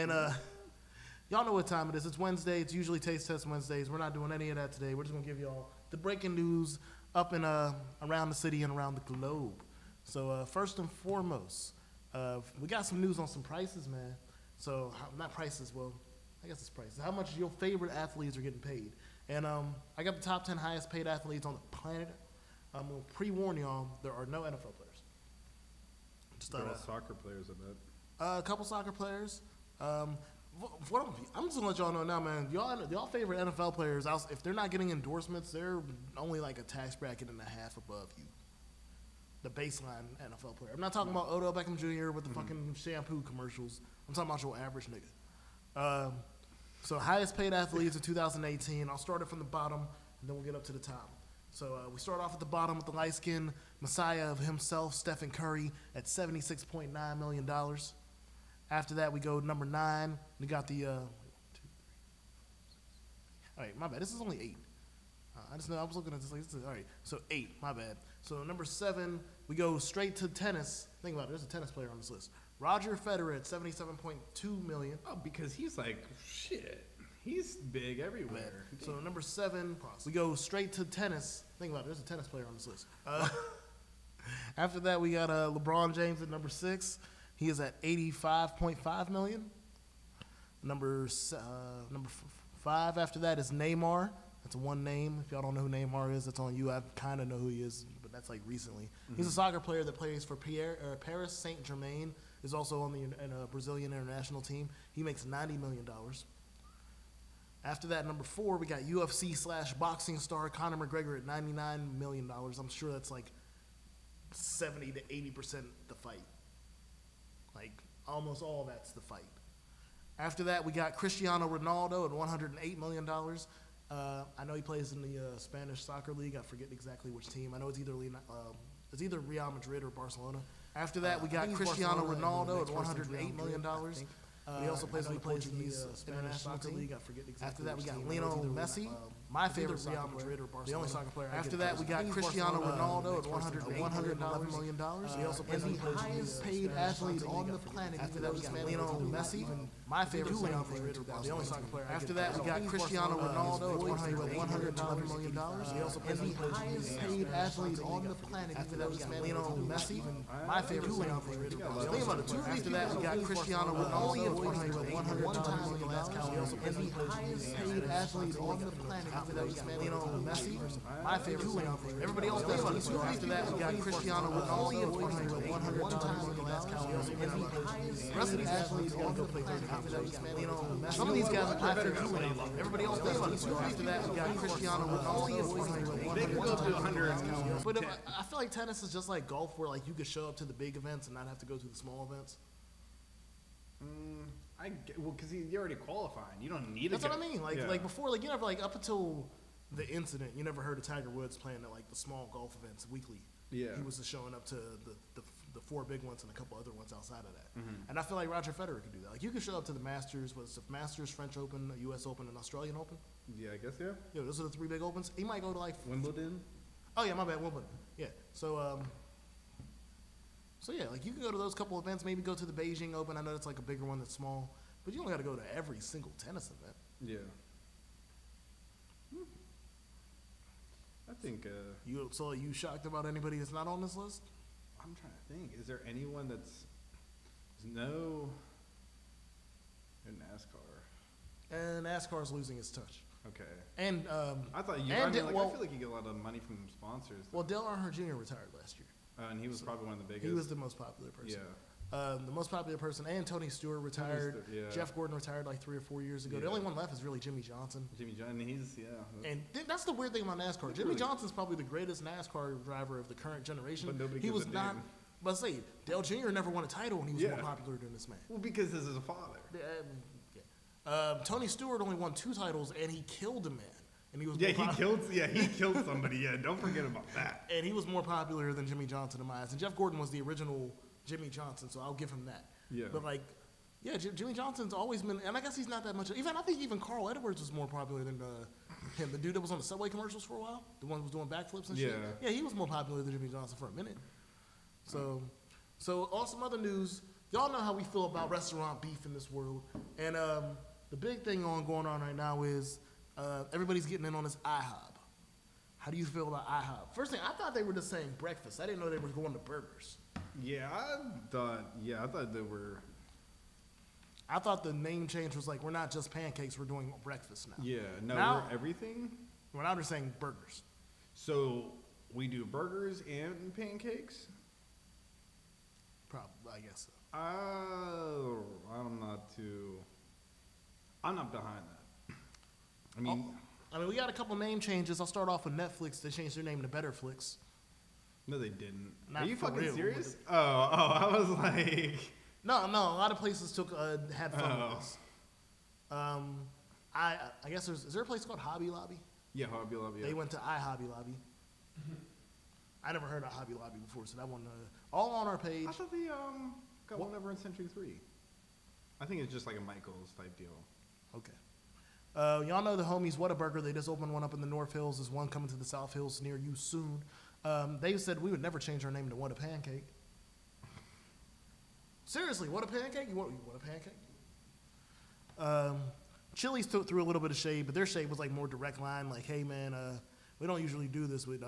And y'all know what time it is. It's Wednesday. It's usually Taste Test Wednesdays. We're not doing any of that today. We're just going to give y'all the breaking news up and around the city and around the globe. So first and foremost, we got some news on some prices, man. So, not prices, well, I guess it's prices. How much your favorite athletes are getting paid. And I got the top 10 highest paid athletes on the planet. I'm going to pre-warn y'all, there are no NFL players. Just soccer players, I bet. A couple soccer players. I'm just going to let y'all know now, man. Y'all favorite NFL players, if they're not getting endorsements, they're only like a tax bracket and a half above you. The baseline NFL player. I'm not talking about Odell Beckham Jr. with the fucking shampoo commercials. I'm talking about your average nigga. So highest paid athletes in 2018. I'll start it from the bottom, and then we'll get up to the top. So we start off at the bottom with the light-skinned messiah of himself, Stephen Curry, at $76.9 million. After that, we go number 9. We got the all right, my bad. This is only 8. I just know I was looking at this like, all right, so 8, my bad. So number 7, we go straight to tennis. Think about it, there's a tennis player on this list. Roger Federer at $77.2 million. Oh, because he's like, shit, he's big everywhere. So number 7, we go straight to tennis. Think about it, there's a tennis player on this list. After that, we got LeBron James at number 6. He is at $85.5 million. Number 5 after that is Neymar. That's one name. If y'all don't know who Neymar is, that's on you. I kind of know who he is, but that's like recently. Mm-hmm. He's a soccer player that plays for Paris Saint-Germain. Is also on the Brazilian international team. He makes $90 million. After that, number 4, we got UFC/boxing star Conor McGregor at $99 million. I'm sure that's like 70 to 80% the fight. Like almost all that's the fight. After that, we got Cristiano Ronaldo at $108 million. I know he plays in the Spanish soccer league. I forget exactly which team. I know it's either Real Madrid or Barcelona. After that, we got Cristiano Ronaldo at $108 million. He also plays in the Portuguese Spanish soccer league. I forget exactly. After that, we got Lionel Messi, my favorite Real Madrid or Barcelona. The only soccer player. After that, we got Cristiano Ronaldo at $111 million. He also plays in the highest paid athlete on the planet. After that, we got Lionel Messi, my favorite Real Madrid or Barcelona. The only soccer player. After that, we got Cristiano Ronaldo at $111 million. He also plays in the highest paid athlete on the planet. After that, we got Lionel Messi, my favorite Real Madrid or Barcelona. After that, we got Cristiano Ronaldo. Some of these guys are after everybody else does. After that, we got Cristiano Ronaldo. They could go to 100. But I feel like tennis is just like golf, where like you could show up to the big events and not have to go to the small events. Because you're already qualifying. You don't need. That's what I mean. Like before, like you never up until the incident, you never heard of Tiger Woods playing at like the small golf events weekly. Yeah, he was just showing up to the 4 big ones and a couple other ones outside of that. Mm-hmm. And I feel like Roger Federer could do that. Like you could show up to the Masters, Masters, French Open, U.S. Open, and Australian Open. Yeah, I guess yeah. Yeah, those are the 3 big opens. He might go to like Wimbledon. Oh yeah, my bad, Wimbledon. Yeah, so yeah, like you can go to those couple events, maybe go to the Beijing Open. I know it's like a bigger one that's small, but you don't got to go to every single tennis event. Yeah. I think you shocked about anybody that's not on this list? I'm trying to think. Is there anyone that's no in NASCAR? And NASCAR's losing its touch. Okay. And I thought I feel like you get a lot of money from sponsors. Well, Dale Earnhardt Jr. retired last year. And he was probably one of the biggest. He was the most popular person. Yeah. The most popular person, and Tony Stewart retired. Jeff Gordon retired like 3 or 4 years ago. Yeah. The only one left is really Jimmy Johnson. And that's the weird thing about NASCAR. Jimmy Johnson's probably the greatest NASCAR driver of the current generation. But nobody he was gives a not. damn. But say Dale Jr. never won a title, and he was more popular than this man. Well, because this is a father. Tony Stewart only won 2 titles, and he killed a man. And he was he killed somebody. Yeah, don't forget about that. And he was more popular than Jimmy Johnson in my eyes. And Jeff Gordon was the original Jimmy Johnson, so I'll give him that. Yeah. But like, Jimmy Johnson's always been, and I guess he's not that much. I think even Carl Edwards was more popular than him. The dude that was on the Subway commercials for a while, the one who was doing backflips and shit. Yeah, he was more popular than Jimmy Johnson for a minute. So on some other news, y'all know how we feel about restaurant beef in this world. And the big thing going on right now is everybody's getting in on this IHOB. How do you feel about IHOB? First thing, I thought they were just saying breakfast. I didn't know they were going to burgers. Yeah, I thought they were. I thought the name change was like, we're not just pancakes, we're doing breakfast now. Yeah, no, Now- we're everything. Well, now they're saying burgers. So we do burgers and pancakes. Probably, I guess so. I'm not behind that. I mean, we got a couple name changes. I'll start off with Netflix. They changed their name to Betterflix. no, they didn't. Not Are you for fucking real, serious? I was like, No, a lot of places had fun with this. I guess is there a place called Hobby Lobby? yeah, Hobby Lobby. They went to iHobby Lobby. I never heard of Hobby Lobby before, so that one all on our page. I thought they got one over in Century 3. I think it's just like a Michael's type deal. Okay. Y'all know the homies Whataburger. They just opened one up in the North Hills. There's one coming to the South Hills near you soon. They said we would never change our name to What a Pancake. Seriously, What a Pancake? You want a pancake? Chili's threw a little bit of shade, but their shade was like more direct line, like, hey man, we don't usually do this with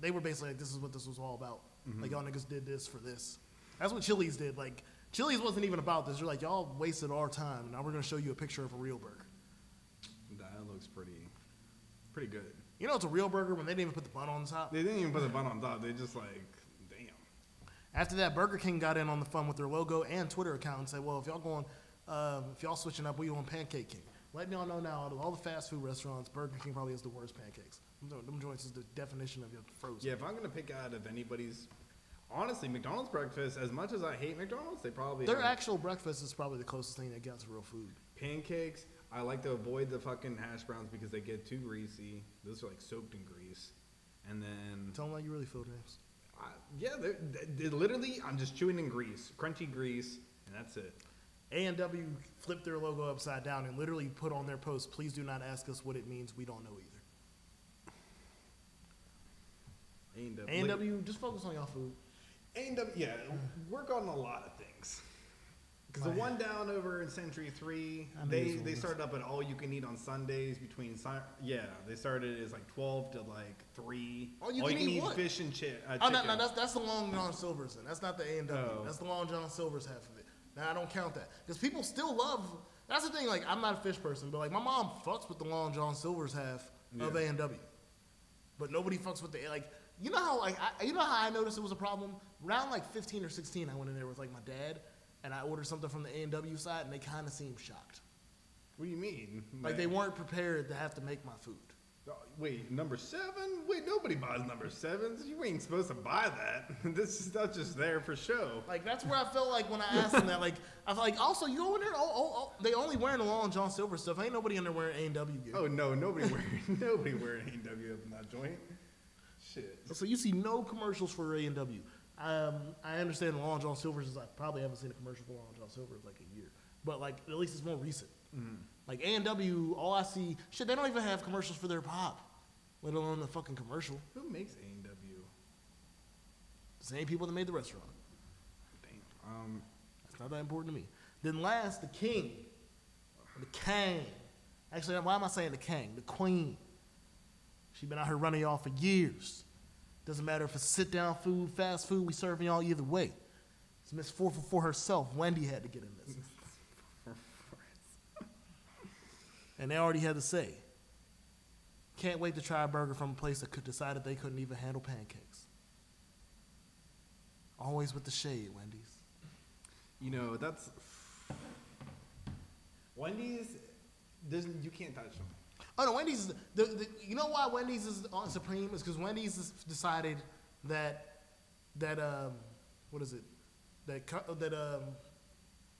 they were basically like, this is what this was all about. Mm-hmm. Like, y'all niggas did this for this. That's what Chili's did. Like, Chili's wasn't even about this. They're like, y'all wasted our time. Now we're gonna show you a picture of a real burger. That looks pretty good. You know it's a real burger when they didn't even put the bun on the top? They didn't even put the bun on top. They just like, damn. After that, Burger King got in on the fun with their logo and Twitter account and said, well, if y'all switching up, we on Pancake King. Letting y'all know now, out of all the fast food restaurants, Burger King probably has the worst pancakes. Them joints is the definition of your frozen. Yeah, if I'm gonna pick out of anybody's, honestly, McDonald's breakfast. As much as I hate McDonald's, they probably Their have actual breakfast is probably the closest thing they get to real food. pancakes. I like to avoid the fucking hash browns because they get too greasy. Those are like soaked in grease, and then Tell them how you really feel, James. yeah, they're literally I'm just chewing in grease, crunchy grease, and that's it. A&W flipped their logo upside down and literally put on their post, please do not ask us what it means. We don't know either. A&W, just focus on y'all food. A&W, yeah, work on a lot of things. Because the one down over in Century 3, they started up at all you can eat on Sundays between, they started as like 12 to like 3. All you can eat what? Fish and chicken. Oh, no, that's the Long John Silver's then. That's not the A&W. Oh. That's the Long John Silver's half of it. Now, I don't count that. Because people still love, that's the thing, like, I'm not a fish person, but like, my mom fucks with the Long John Silver's half of A&W. But nobody fucks with the, like, you know how I noticed it was a problem? Around like 15 or 16, I went in there with like my dad, and I ordered something from the A&W side, and they kind of seemed shocked. What do you mean? Like they weren't prepared to have to make my food. Wait, number 7? Wait, nobody buys number 7s. You ain't supposed to buy that. This stuff's just there for show. Like that's where I felt like when I asked them that. Like I was like, also you go in there, they only wearing the Long John Silver stuff. Ain't nobody in there wearing A&W gear. Oh no, nobody wearing A&W up in that joint. Shit. So you see no commercials for A&W. I understand the Long John Silver's is I probably haven't seen a commercial for Long John Silver in like a year, but like at least it's more recent. Mm-hmm. Like A&W, all I see, shit, they don't even have commercials for their pop, let alone the fucking commercial. Who makes A&W? The same people that made the restaurant. Damn. It's not that important to me. Then last, the king, the king. Actually, why am I saying the king? The queen. She been out here running y'all for years. Doesn't matter if it's sit-down food, fast food, we serving y'all either way. It's Miss 444 herself. Wendy had to get in this. And they already had to say, can't wait to try a burger from a place that decided they couldn't even handle pancakes. Always with the shade, Wendy's. You know, that's... Wendy's, you can't touch them. Oh no, Wendy's is you know why Wendy's is on supreme is because Wendy's has decided that what is it that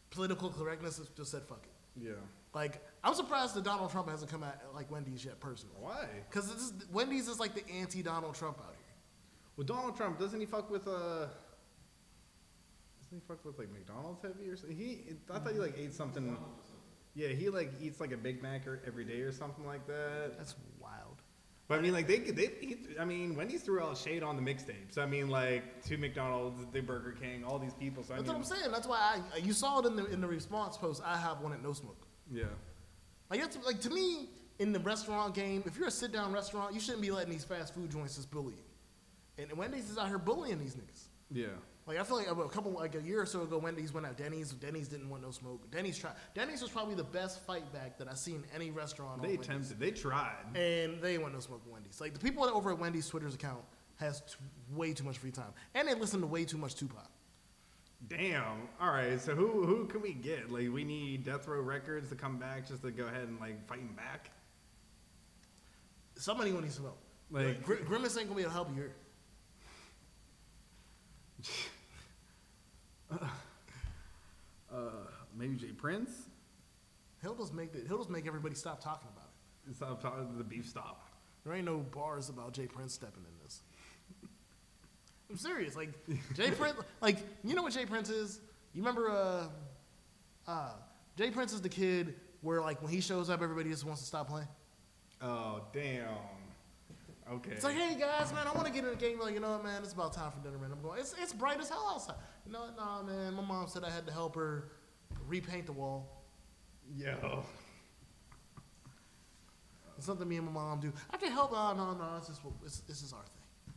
political correctness has just said fuck it. Yeah. Like I'm surprised that Donald Trump hasn't come at like Wendy's yet personally. Why? Because Wendy's is like the anti-Donald Trump out here. Well, Donald Trump doesn't he fuck with like McDonald's heavy or something? I thought he like ate something. Yeah, he like eats like a Big Mac every day or something like that. That's wild. But I mean, like Wendy's threw all shade on the mixtapes. I mean, like to McDonald's, the Burger King, all these people. So that's what I'm saying. That's why you saw it in the response post. I have one at no smoke. Yeah. Like that's like to me in the restaurant game. If you're a sit down restaurant, you shouldn't be letting these fast food joints just bully you. And Wendy's is out here bullying these niggas. Yeah. Like I feel like a year or so ago, Wendy's went out. Denny's didn't want no smoke. Denny's was probably the best fight back that I've seen any restaurant. They attempted. They tried. And they ain't want no smoke at Wendy's. Like the people over at Wendy's Twitter's account has way too much free time, and they listen to way too much Tupac. Damn. All right. So who can we get? Like we need Death Row Records to come back just to go ahead and like fight him back. Somebody needs some help. Like Grimace ain't gonna be able to help you here. Maybe Jay Prince. He'll just make everybody stop talking about it. Stop talking. The beef stop. There ain't no bars about Jay Prince stepping in this. I'm serious. Like Jay Prince, like you know what Jay Prince is? You remember? Jay Prince is the kid where like when he shows up, everybody just wants to stop playing. Oh damn. Okay. It's like, hey guys, man, I want to get in the game. Like, you know what, man? It's about time for dinner, man. I'm going. It's bright as hell outside. You know what? Nah, man. My mom said I had to help her repaint the wall. Yo. It's something me and my mom do. I can help. No. This is our thing.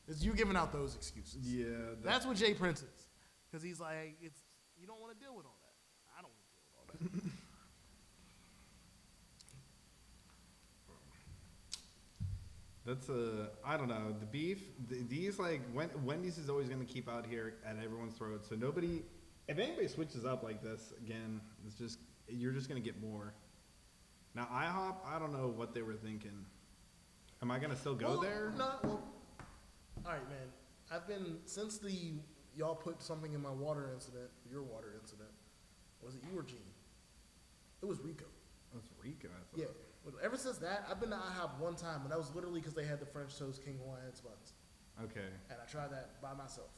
It's you giving out those excuses. Yeah. That's what Jay Prince is. Because he's like, you don't want to deal with all that. I don't want to deal with all that. That's I don't know. The beef, these like Wendy's is always going to keep out here at everyone's throat. So nobody, if anybody switches up like this again, you're just going to get more. Now IHOP, I don't know what they were thinking. Am I going to still go there? No. Well, all right, man. I've been since y'all put something in my water incident, your water incident. Was it you or Gene? It was Rico. It was Rico. I thought. Yeah. But ever since that, I've been to IHOP one time, and that was literally because they had the French Toast King Hawaiian buns. Okay. And I tried that by myself.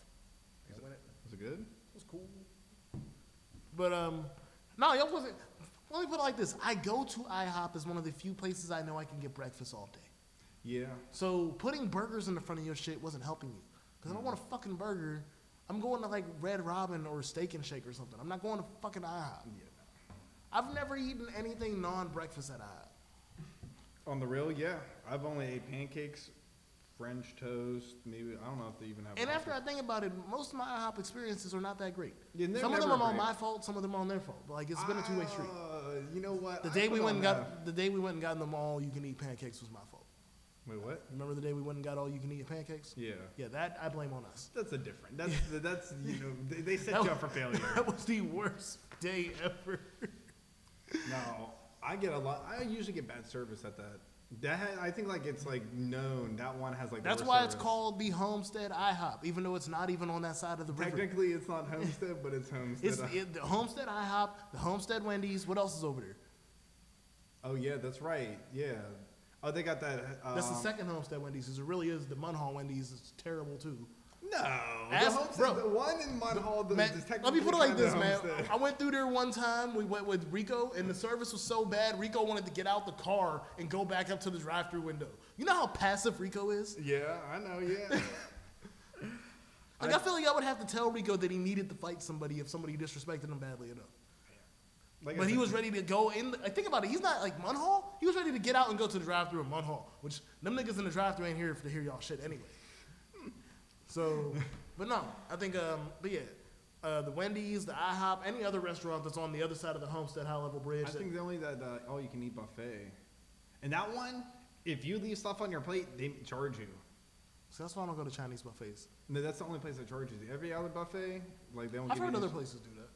Was it good? It was cool. But no, y'all wasn't. Let me put it like this: I go to IHOP as one of the few places I know I can get breakfast all day. Yeah. So putting burgers in the front of your shit wasn't helping you. Because if I want a fucking burger, I'm going to like Red Robin or Steak and Shake or something. I'm not going to fucking IHOP. Yeah. I've never eaten anything non-breakfast at IHOP. On the real, yeah. I've only ate pancakes, French toast, maybe, I don't know if they even have. And after I think about it, most of my IHOP experiences are not that great. Yeah, some of them are on my fault, some of them are on their fault. But like it's been a two-way street. You know what? The day we went and got them all you can eat pancakes was my fault. Wait, what? Remember the day we went and got all you can eat pancakes? Yeah. Yeah, that I blame on us. That's that's you know, they set you up for failure. That was the worst day ever. No, I usually get bad service at that. I think like it's like known that one has like. That's why service. It's called the Homestead IHOP, even though it's not even on that side of the river. Technically, it's not Homestead, but it's Homestead. The Homestead IHOP, the Homestead Wendy's. What else is over there? Oh yeah, that's right. Yeah. Oh, they got that. That's the second Homestead Wendy's. Because it really is the Munhall Wendy's. It's terrible too. No, the one in Munhall. Let me put it like this, man. I went through there one time. We went with Rico, and the service was so bad. Rico wanted to get out the car and go back up to the drive-thru window. You know how passive Rico is? Yeah, I know. Yeah. I feel like I would have to tell Rico that he needed to fight somebody if somebody disrespected him badly enough. But he was ready to go in. I think about it. He's not like Munhall. He was ready to get out and go to the drive-thru in Munhall, which them niggas in the drive-thru ain't here to hear y'all shit anyway. So, but no, I think, but yeah, the Wendy's, the IHOP, any other restaurant that's on the other side of the Homestead High Level Bridge. I think the only that all-you-can-eat buffet, and that one, if you leave stuff on your plate, they charge you. So that's why I don't go to Chinese buffets. No, that's the only place that charges you. Every other buffet, like they don't. I've heard other places do that.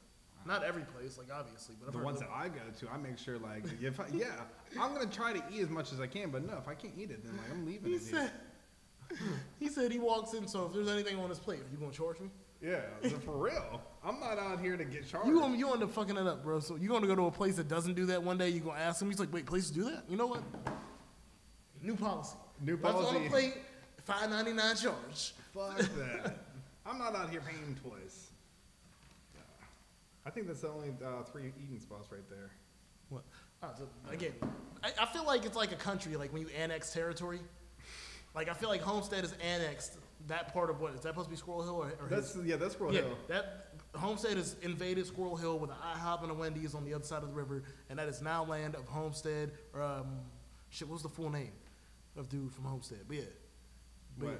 Not every place, like obviously, but the ones that I go to, I make sure like I'm gonna try to eat as much as I can, but no, if I can't eat it, then like I'm leaving it. He said he walks in, so if there's anything on his plate, are you gonna charge me? Yeah, for real. I'm not out here to get charged. You end up fucking it up, bro. So you're gonna go to a place that doesn't do that one day. You're gonna ask him. He's like, wait, places do that? You know what? New policy. New policy. What's on the plate? $5.99 charge. Fuck that. I'm not out here paying twice. I think that's the only 3 eating spots right there. What? Again, I feel like it's like a country, like when you annex territory. Like I feel like Homestead is annexed that part of what is that supposed to be Squirrel Hill or that's Squirrel Hill. That Homestead has invaded Squirrel Hill with an IHOP and a Wendy's on the other side of the river, and that is now land of Homestead. Or what was the full name of dude from Homestead? But yeah,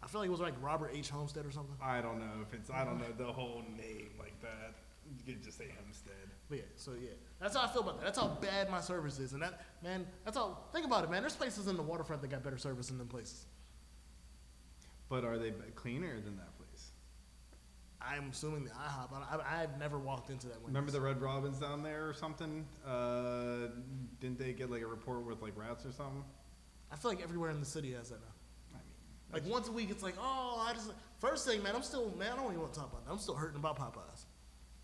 I feel like it was like Robert H. Homestead or something. I don't know if it's I don't know the whole name like that. You could just say Homestead. But yeah, that's how I feel about that. That's how bad my service is, and that man, that's how. Think about it, man. There's places in the waterfront that got better service than them places. But are they cleaner than that place? I'm assuming the IHOP. I've never walked into that one. Remember the Red Robins down there or something? Didn't they get like a report with like rats or something? I feel like everywhere in the city has that now. I mean, like once a week, it's like, first thing, man. I don't even want to talk about that. I'm still hurting about Popeyes.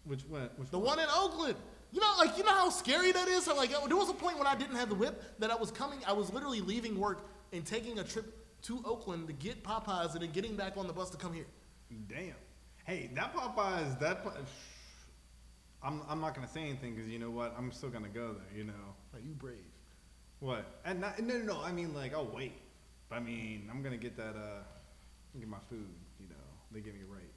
Which one? The one in Oakland. You know how scary that is. So, like, there was a point when I didn't have the whip that I was coming. I was literally leaving work and taking a trip to Oakland to get Popeyes and then getting back on the bus to come here. Damn. Hey, that Popeyes. I'm not gonna say anything because you know what? I'm still gonna go there. You know. Are you brave? What? And no. I mean, like, I'll wait. But I mean, I'm gonna get that. Get my food. You know, they give me a right.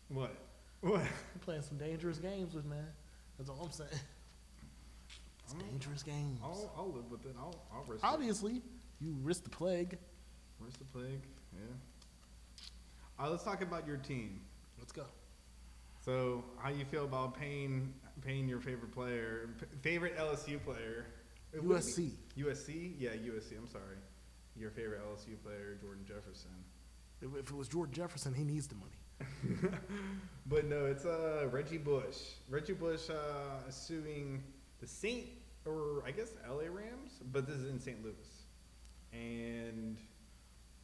What? What? You're playing some dangerous games with man. That's all I'm saying. It's dangerous games. I'll live with it. I'll risk Obviously, you risk the plague. Risk the plague. Yeah. All right, let's talk about your team. Let's go. So, how you feel about paying your favorite player, favorite LSU player? USC. USC? Yeah, USC. I'm sorry. Your favorite LSU player, Jordan Jefferson. If it was Jordan Jefferson, he needs the money. But no, it's Reggie Bush. Reggie Bush is suing the I guess LA Rams, but this is in St. Louis. And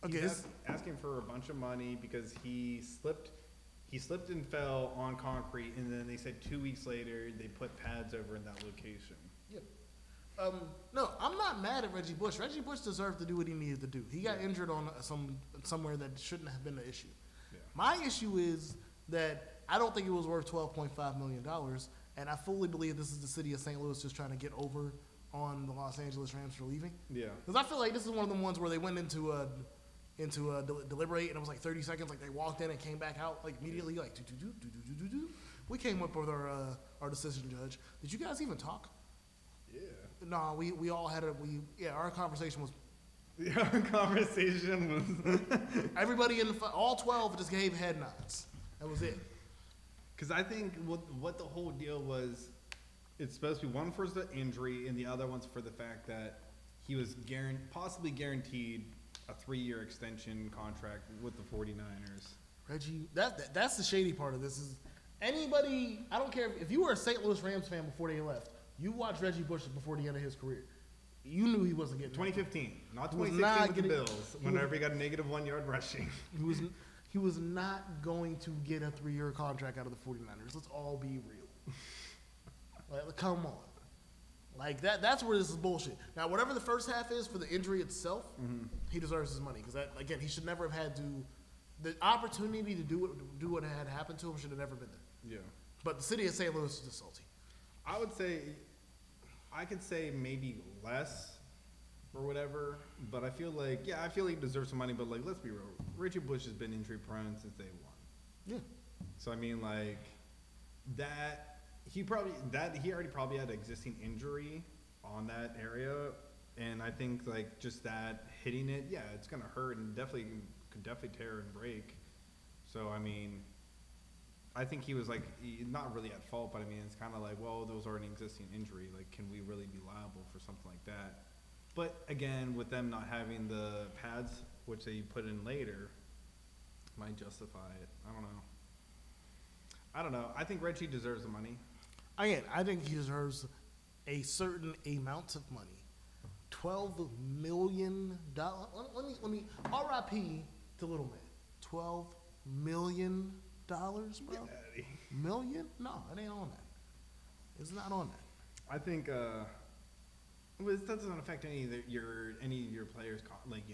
he's asking for a bunch of money because he slipped and fell on concrete, and then they said 2 weeks later they put pads over in that location. Yep. No, I'm not mad at Reggie Bush. Reggie Bush deserved to do what he needed to do. He got injured on somewhere that shouldn't have been the issue. Yeah. My issue is that I don't think it was worth $12.5 million, and I fully believe this is the city of St. Louis just trying to get over on the Los Angeles Rams for leaving. Yeah. Because I feel like this is one of the ones where they went into deliberate, and it was like 30 seconds. Like they walked in and came back out like immediately. Like do. We came up with our decision, judge. Did you guys even talk? Yeah. No, we all had our conversation was. Our conversation was. Everybody all 12 just gave head nods. That was it. Because I think what the whole deal was, it's supposed to be one for the injury and the other one's for the fact that he was possibly guaranteed a 3-year extension contract with the 49ers. Reggie, that's the shady part of this is anybody, I don't care if you were a St. Louis Rams fan before they left, you watched Reggie Bush before the end of his career. You knew he wasn't getting 2015, not 2016 with the Bills, whenever he got a -1 yard rushing. He was not going to get a 3-year contract out of the 49ers. Let's all be real. Like, come on. Like, that's where this is bullshit. Now, whatever the first half is for the injury itself, he deserves his money. Because, again, he should never have had to – the opportunity to do what had happened to him should have never been there. Yeah. But the city of St. Louis is just salty. I would say – I could say maybe less or whatever. But I feel like – yeah, I feel like he deserves some money. But, like, let's be real. Reggie Bush has been injury-prone since day one. Yeah. So, I mean, like, that – he already probably had an existing injury on that area, and I think like just that hitting it, yeah, it's gonna hurt and could definitely tear and break. So I mean, I think he was like not really at fault, but I mean it's kind of like, well, there was already an existing injury. Like, can we really be liable for something like that? But again, with them not having the pads, which they put in later, might justify it. I don't know. I think Reggie deserves the money. Again, I think he deserves a certain amount of money. $12 million. Let me. R.I.P. to little man. $12 million, bro. Million? No, it ain't on that. It's not on that. I think. It doesn't affect any of your players, like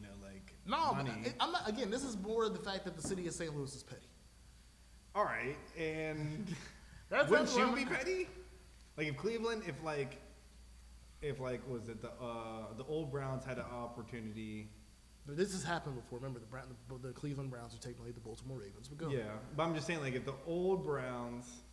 money. I'm not. Again, this is more the fact that the city of St. Louis is petty. All right, and. Wouldn't you be petty? Like if Cleveland, if was it the old Browns had an opportunity. This has happened before. Remember, the Cleveland Browns are technically the Baltimore Ravens. But go. Yeah, but I'm just saying, like, if the old Browns,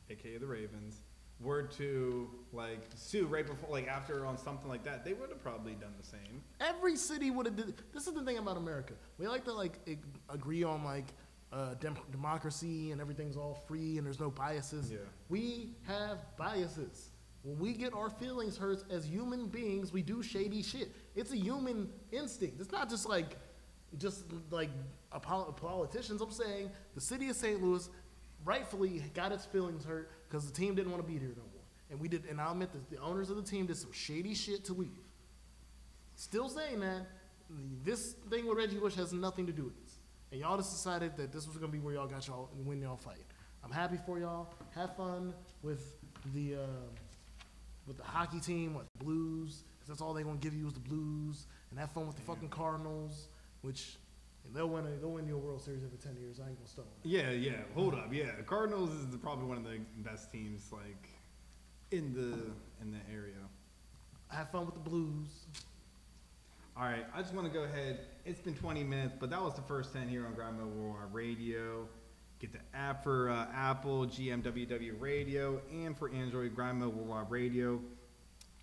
aka the Ravens, were to like sue right before, like after on something like that, they would have probably done the same. Every city would have did. This is the thing about America. We like to agree on democracy and everything's all free and there's no biases. Yeah. We have biases. When we get our feelings hurt as human beings, we do shady shit. It's a human instinct. It's not just like politicians. I'm saying the city of St. Louis rightfully got its feelings hurt because the team didn't want to be here no more. And we did, and I'll admit that the owners of the team did some shady shit to leave. Still saying that, this thing with Reggie Bush has nothing to do with this. And y'all just decided that this was going to be where y'all got y'all and when y'all fight. I'm happy for y'all. Have fun with the hockey team, the Blues, because that's all they're going to give you is the Blues. And have fun with the fucking Cardinals, which they'll win the World Series every 10 years. I ain't going to stone it. Yeah. Hold up. Yeah, the Cardinals is probably one of the best teams like in the area. Have fun with the Blues. All right, I just want to go ahead. It's been 20 minutes, but that was the first 10 here on Grind Mode Worldwide Radio. Get the app for Apple, GMWW Radio, and for Android, Grind Mode Worldwide Radio.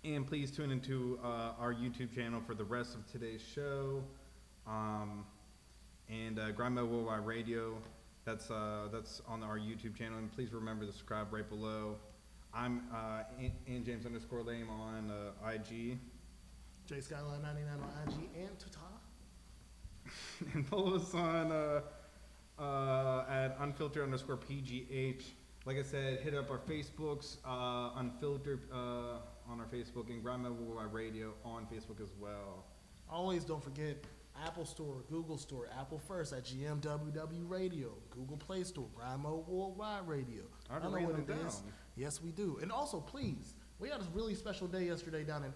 And please tune into our YouTube channel for the rest of today's show. And Grind Mode Worldwide Radio, that's on our YouTube channel. And please remember to subscribe right below. I'm @James_Lame on IG. JSkyline99 on IG and Twitter. And follow us on at UnFiltered_PGH. Like I said, hit up our Facebooks, Unfiltered on our Facebook, and Grind Mode Worldwide Radio on Facebook as well. Always don't forget Apple Store, Google Store, Apple First at GMWW Radio, Google Play Store, Grind Mode Worldwide Radio. I know what it is. Yes, we do. And also, please, we had a really special day yesterday down at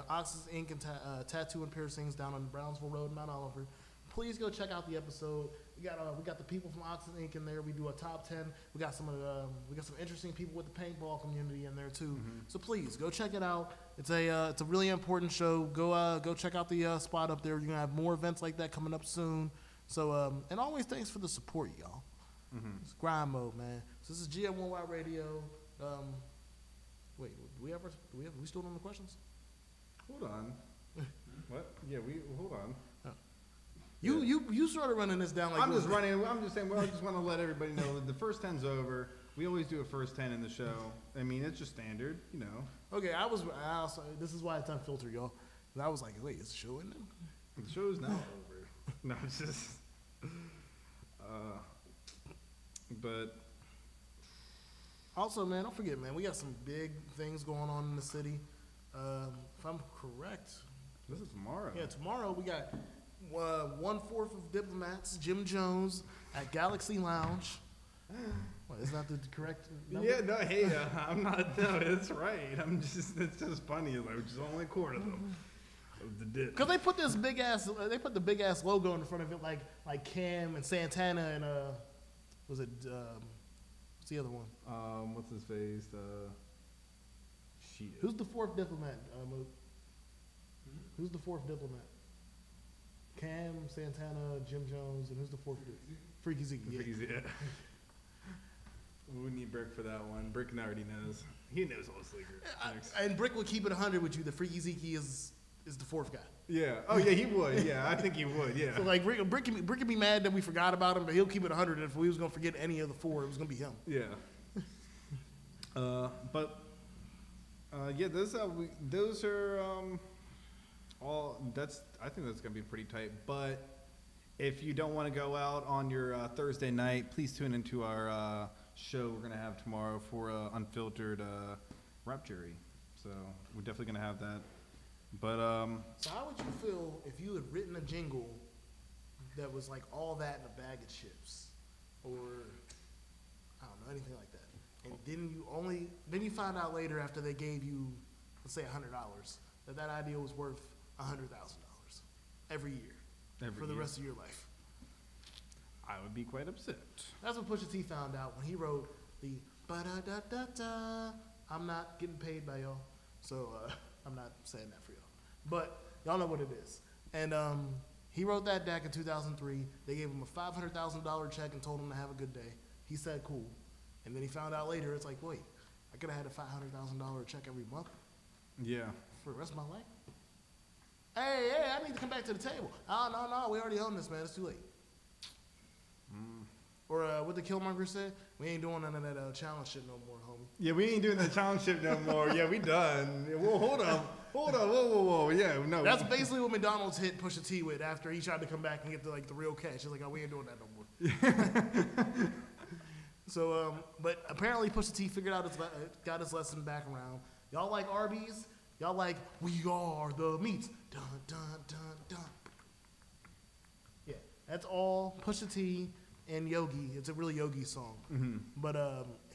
Ox's Ink and Tattoo and Piercings down on Brownsville Road in Mount Oliver. Please go check out the episode. We got the people from Ox's Ink in there. We do a top 10. We got some interesting people with the paintball community in there too. Mm-hmm. So please go check it out. It's a really important show. Go check out the spot up there. You're gonna have more events like that coming up soon. So and always thanks for the support, y'all. Mm-hmm. It's Grind Mode, man. So this is GM1Y Radio. Wait, we still doing the questions? Hold on. What? Yeah, hold on. You started running this down like I'm just saying. Well, I just want to let everybody know that the first 10's over. We always do a first 10 in the show. I mean, it's just standard, you know. Okay, this is why it's Unfiltered, y'all. I was like, wait, is the show in there? The show's now over. No, it's just. But. Also, man, don't forget, man, we got some big things going on in the city. If I'm correct. This is tomorrow. Yeah, tomorrow we got 1/4 of Diplomats, Jim Jones, at Galaxy Lounge. What, is that the correct number? Yeah, no, hey, I'm not, no, it's right. It's just funny, like, which is only a quarter, though, of the dip. Because they put the big ass logo in front of it, like Cam and Santana and, was it, what's the other one? What's his face? Shit. Who's the fourth diplomat, Mook? Who's the fourth diplomat? Cam, Santana, Jim Jones, and who's the fourth? Freaky Zeke. Yeah. Yeah. We need Brick for that one. Brick already knows. He knows all the sleepers. And Brick would keep it 100 with you. The Freaky Zeke is the fourth guy. Yeah. Oh yeah, he would. Yeah, I think he would. Yeah. So like Brick can be mad that we forgot about him, but he'll keep it 100. And if we was gonna forget any of the four, it was gonna be him. Yeah. Yeah, those are all. I think that's gonna be pretty tight. But if you don't want to go out on your Thursday night, please tune into our show we're gonna have tomorrow for Unfiltered Rap Jury. So we're definitely gonna have that. But so how would you feel if you had written a jingle that was like all that in a bag of chips, or I don't know, anything like that, and then you found out later after they gave you, let's say $100, that idea was worth $100,000 every year for the rest of your life? I would be quite upset. That's what Pusha T found out when he wrote the ba-da-da-da-da, I'm not getting paid by y'all, so I'm not saying that for y'all. But y'all know what it is. And he wrote that back in 2003. They gave him a $500,000 check and told him to have a good day. He said, cool. And then he found out later, it's like, wait, I could have had a $500,000 check every month Yeah. for the rest of my life. Hey, I need to come back to the table. Oh, no, we already own this, man. It's too late. Or what the Killmonger said, we ain't doing none of that challenge shit no more, homie. Yeah, we ain't doing the challenge shit no more. Yeah, we done. Well, hold on, whoa. Yeah, no. That's basically what McDonald's hit Pusha T with after he tried to come back and get the real cash. He's like, oh, we ain't doing that no more. So, but apparently Pusha T figured out got his lesson back around. Y'all like Arby's? Y'all like we are the meats? Dun dun dun dun. Yeah, that's all Pusha T and Yogi. It's a really Yogi song. Mm-hmm. But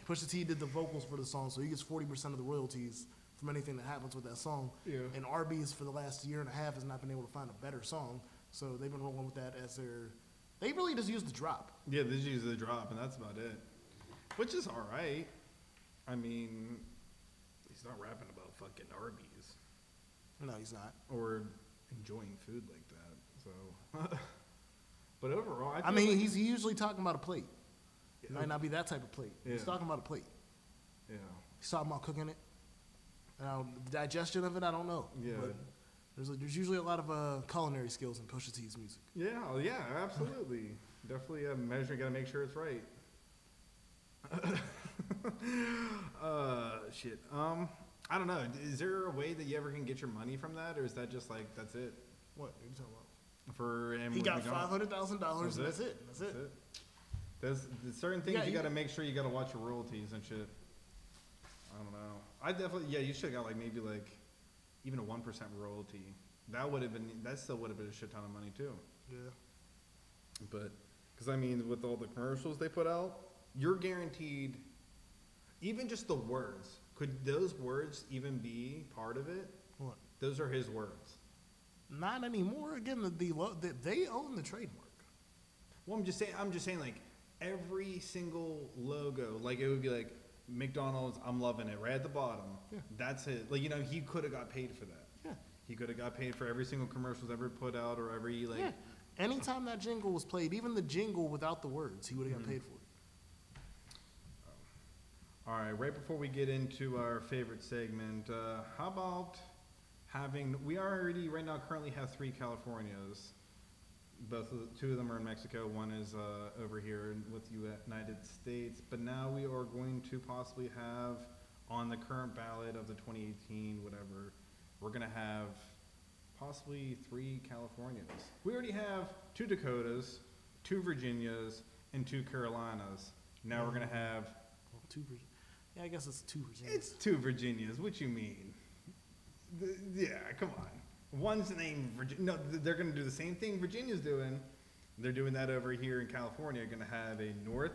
Pusha T did the vocals for the song, so he gets 40% of the royalties from anything that happens with that song. Yeah. And Arby's for the last year and a half has not been able to find a better song, so they've been rolling with that as their. They really just use the drop. Yeah, they just use the drop, and that's about it. Which is all right. I mean, he's not rapping about fucking Arby's. No, he's not. Or enjoying food like that. So, but overall, I mean, he's usually talking about a plate. It might not be that type of plate. Yeah. He's talking about a plate. Yeah. He's talking about cooking it. Now, the digestion of it, I don't know. Yeah. But there's usually a lot of culinary skills in Pusha T's music. Yeah, absolutely. Definitely a measure. Got to make sure it's right. Shit. I don't know. Is there a way that you ever can get your money from that, or is that just like that's it? What are you talking about? For he got $500,000, and that's it. There's certain things you got to make sure you got to watch your royalties and shit. I don't know. I definitely you should have got maybe even a 1% royalty. That still would have been a shit ton of money too. Yeah. But because I mean, with all the commercials they put out, you're guaranteed. Even just the words. Could those words even be part of it? What? Those are his words. Not anymore. Again, they own the trademark. Well, I'm just saying, like every single logo, like it would be like McDonald's. I'm loving it right at the bottom. Yeah. That's it. Like he could have got paid for that. Yeah. He could have got paid for every single commercials ever put out or every Yeah. Anytime that jingle was played, even the jingle without the words, he would have got paid for it. All right, right before we get into our favorite segment, how about we already right now currently have 3 Californias. Two of them are in Mexico. One is over here with United States. But now we are going to possibly have on the current ballot of the 2018 whatever, we're going to have possibly 3 Californias. We already have 2 Dakotas, 2 Virginias, and 2 Carolinas. Now we're going to have 2 Virginias. Yeah, I guess it's 2 Virginias. It's 2 Virginias. What you mean? Yeah, come on. One's named Virginia. No, they're going to do the same thing Virginia's doing. They're doing that over here in California. Going to have a north.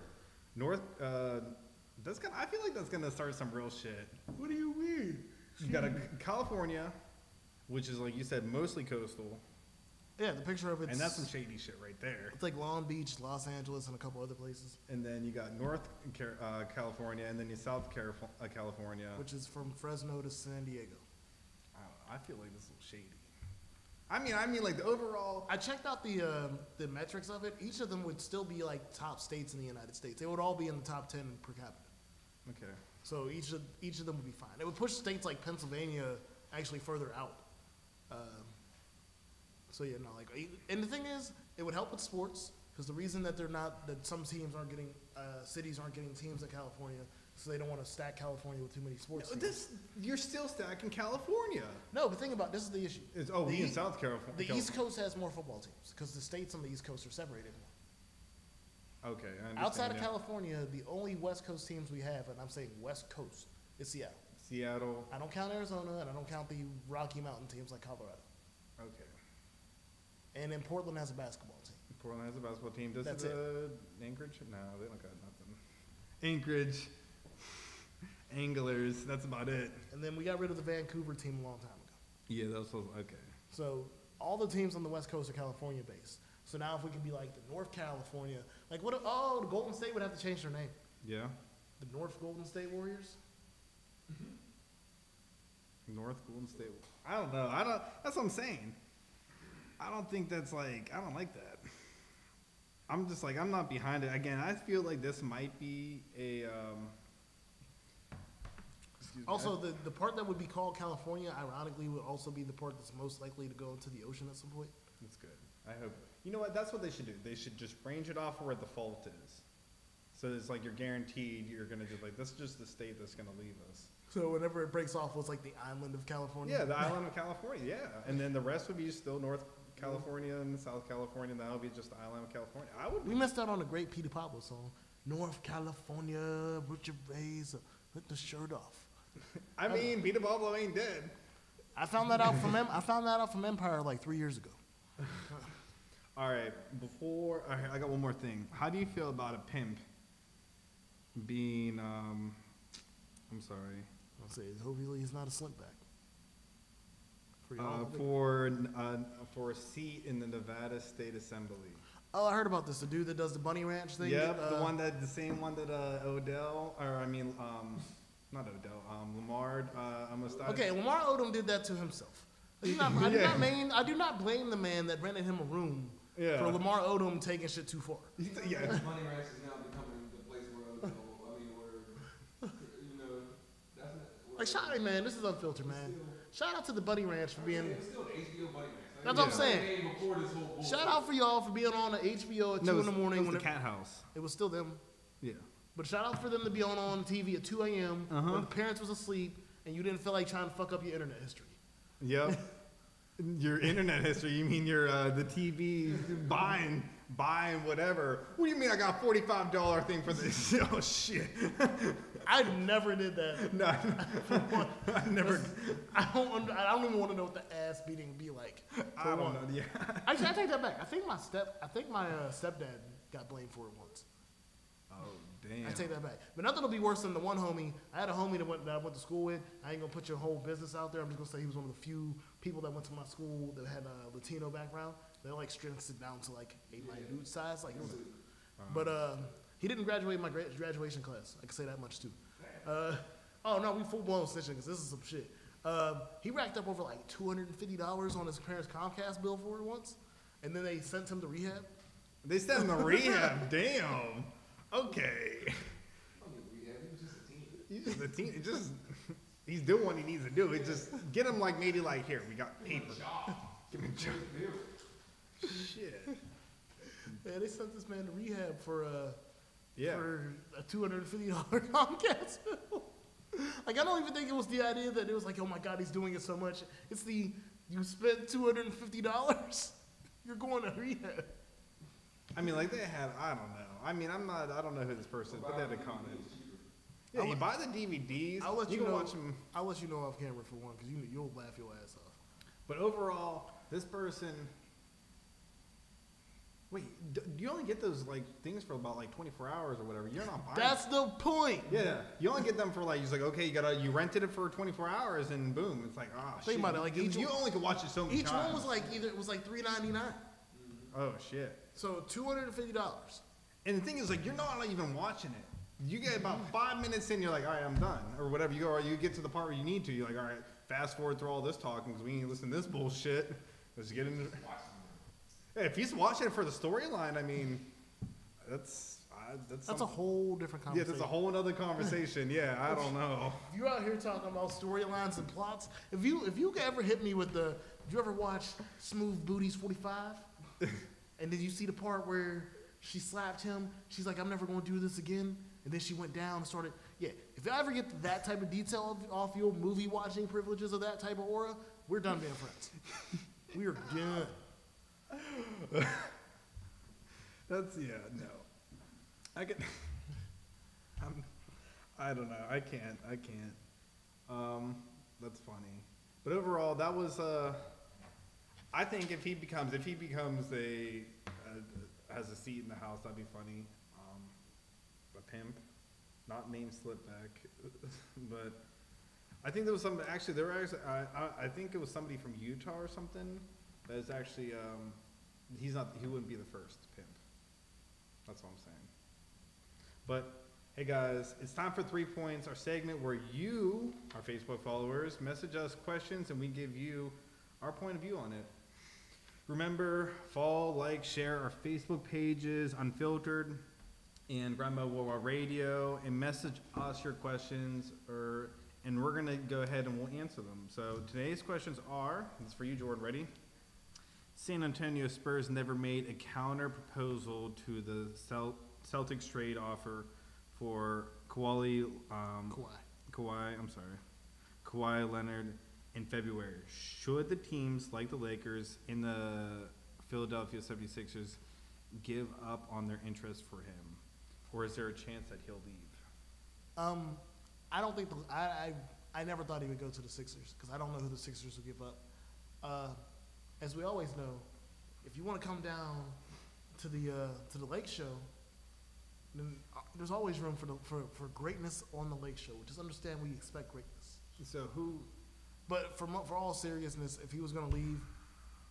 I feel like that's going to start some real shit. What do you mean? You got a California, which is like you said, mostly coastal. Yeah, the picture of it. And that's some shady shit right there. It's like Long Beach, Los Angeles, and a couple other places. And then you got North California, and then you South California. Which is from Fresno to San Diego. I feel like this is a little shady. I mean, like the overall. I checked out the metrics of it. Each of them would still be like top states in the United States. They would all be in the top 10 per capita. Okay. So each of them would be fine. It would push states like Pennsylvania actually further out. And the thing is, it would help with sports because the reason that some teams aren't getting, cities aren't getting teams in California, so they don't want to stack California with too many sports teams. You're still stacking California. No, but think about this is the issue. We in South California. The East Coast has more football teams because the states on the East Coast are separated more. Okay, I understand. Outside of California, the only West Coast teams we have, and I'm saying West Coast, is Seattle. Seattle. I don't count Arizona, and I don't count the Rocky Mountain teams like Colorado. Okay. And then Portland has a basketball team. Portland has a basketball team. That's it. Anchorage? No, they don't got nothing. Anchorage. Anglers. That's about it. And then we got rid of the Vancouver team a long time ago. Yeah, that was okay. So all the teams on the West Coast are California based. So now if we can be like the North California, like the Golden State would have to change their name. Yeah. The North Golden State Warriors. North Golden State. I don't know. That's what I'm saying. I don't think that's like. I don't like that. I'm just like I'm not behind it. Again, I feel like this might be a. Also, the part that would be called California, ironically, would also be the part that's most likely to go into the ocean at some point. That's good. I hope. You know what? That's what they should do. They should just range it off where the fault is. So it's like you're guaranteed you're gonna just like this is just the state that's gonna leave us. So whenever it breaks off, it's like the island of California. Yeah, the island of California. Yeah, and then the rest would be still North California and South California. And that'll be just the island of California. We missed out on a great Peter Pablo song. North California, put your rays, put the shirt off. I mean, Peter Pablo ain't dead. I found that out from Empire like 3 years ago. All right, I got one more thing. How do you feel about a pimp being, I'm sorry. I'll say, hopefully he's not a slickback. For a seat in the Nevada State Assembly. Oh, I heard about this. The dude that does the Bunny Ranch thing. Yep, the same one that not Odell, Lamar Mustache. Okay, Lamar Odom did that to himself. I do not blame the man that rented him a room for Lamar Odom taking shit too far. Yeah. Bunny Ranch is now becoming the place where Odell, that's not. Like, shout out, man, this is UnFiltered, man. Shout out to the Bunny Ranch for being. It's still an HBO Bunny Ranch. That's what I'm saying. Shout out for y'all for being on the HBO at 2 in the morning. It was the Cat House. It was still them. Yeah. But shout out for them to be on TV at 2 a.m. when the parents was asleep and you didn't feel like trying to fuck up your internet history. Yep. Your internet history, you mean your the TV buying whatever. What do you mean I got $45 thing for this? Oh shit. I never did that. No, I never. I don't even want to know what the ass beating would be like. I don't know. Yeah. Actually, I take that back. I think my stepdad got blamed for it once. Oh damn. I take that back. But nothing will be worse than the one homie. I had a homie that I went to school with. I ain't gonna put your whole business out there. I'm just gonna say he was one of the few people that went to my school that had a Latino background. They like stripped it down to like a minute size, like. But he didn't graduate my graduation class. I can say that much too. Oh no, we full blown snitching because this is some shit. He racked up over like $250 on his parents' Comcast bill for it once, and then they sent him to rehab. They sent him to rehab. Damn. Okay. He's just a teen. He's doing what he needs to do. It just get him like maybe like here we got paper. Give me a job. Shit. Yeah, they sent this man to rehab for a $250 Comcast bill. Like I don't even think it was the idea that it was like, oh my God, he's doing it so much. It's you spent $250. You're going to rehab. I mean, like they had, I don't know. I mean, I don't know who this person is, but they had a comment. Yeah, you buy the DVDs. I'll let you can know. Watch them. I'll let you know off camera for one, because you'll laugh your ass off. But overall, this person. Wait, you only get those like things for about like 24 hours or whatever. You're not buying. That's the point. Yeah, you only get them for like. He's like, okay, you rented it for 24 hours, and boom, it's like, oh shit. Think about it, like you only could watch it so many times. Each one was like $3.99. Oh shit. So $250. And the thing is, like, you're not even watching it. You get about 5 minutes in, you're like, all right, I'm done, or whatever. You get to the part where you need to. You're like, all right, fast forward through all this talking because we ain't listening to this bullshit. Let's get into. Hey, if he's watching it for the storyline, I mean, that's a whole different conversation. Yeah, that's a whole other conversation. Yeah, I don't know. If you're out here talking about storylines and plots, if you ever hit me with did you ever watch Smooth Booties 45? And did you see the part where she slapped him? She's like, I'm never going to do this again. And then she went down and started. Yeah, if I ever get to that type of detail off your movie watching privileges of that type of aura, we're done being friends. We are done. That's no. I don't know. I can't. That's funny. But overall, that was. I think if he becomes has a seat in the house, that'd be funny. A pimp, not named Slipback, but I think there was some. Actually, I think it was somebody from Utah or something. That is actually. He wouldn't be the first pimp. That's what I'm saying. But Hey guys, it's time for 3 Points, our segment where you, our Facebook followers, message us questions and we give you our point of view on it. Remember, follow, like, share our Facebook pages, Unfiltered and Grandma Worldwide Radio, and message us your questions, and we're gonna go ahead and we'll answer them. So today's questions are, this is for you, Jordan, ready? San Antonio Spurs never made a counter proposal to the Celtics trade offer for Kawhi Leonard in February. Should the teams like the Lakers and the Philadelphia 76ers give up on their interest for him? Or is there a chance that he'll leave? I don't think I never thought he would go to the Sixers because I don't know who the Sixers will give up. As we always know, if you want to come down to the Lake Show, then there's always room for greatness on the Lake Show. Just understand we expect greatness. So who? But for all seriousness, if he was going to leave,